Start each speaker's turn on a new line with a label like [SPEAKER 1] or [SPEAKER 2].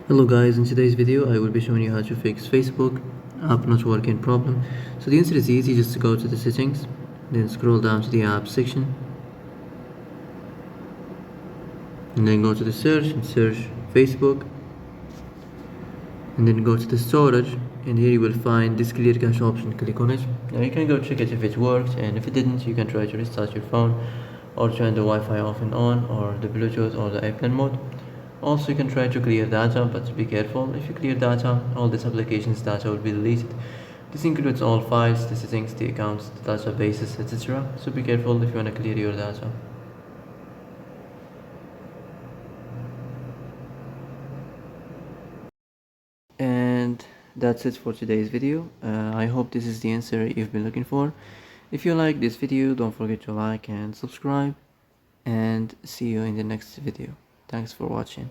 [SPEAKER 1] Hello guys, in today's video I will be showing you how to fix Facebook app not working problem. So the answer is easy, just go to the settings, then scroll down to the app section, and then go to the search and search Facebook, and then go to the storage, and here you will find this clear cache option. Click on it. Now you can go check it if it worked, and if it didn't you can try to restart your phone or turn the Wi-Fi off and on, or the Bluetooth or the airplane mode. Also, you can try to clear data, but be careful. If you clear data, all this application's data will be deleted. This includes all files, the settings, the accounts, the databases, etc. So be careful if you want to clear your data. And that's it for today's video. I hope this is the answer you've been looking for. If you like this video, don't forget to like and subscribe, and see you in the next video. Thanks for watching.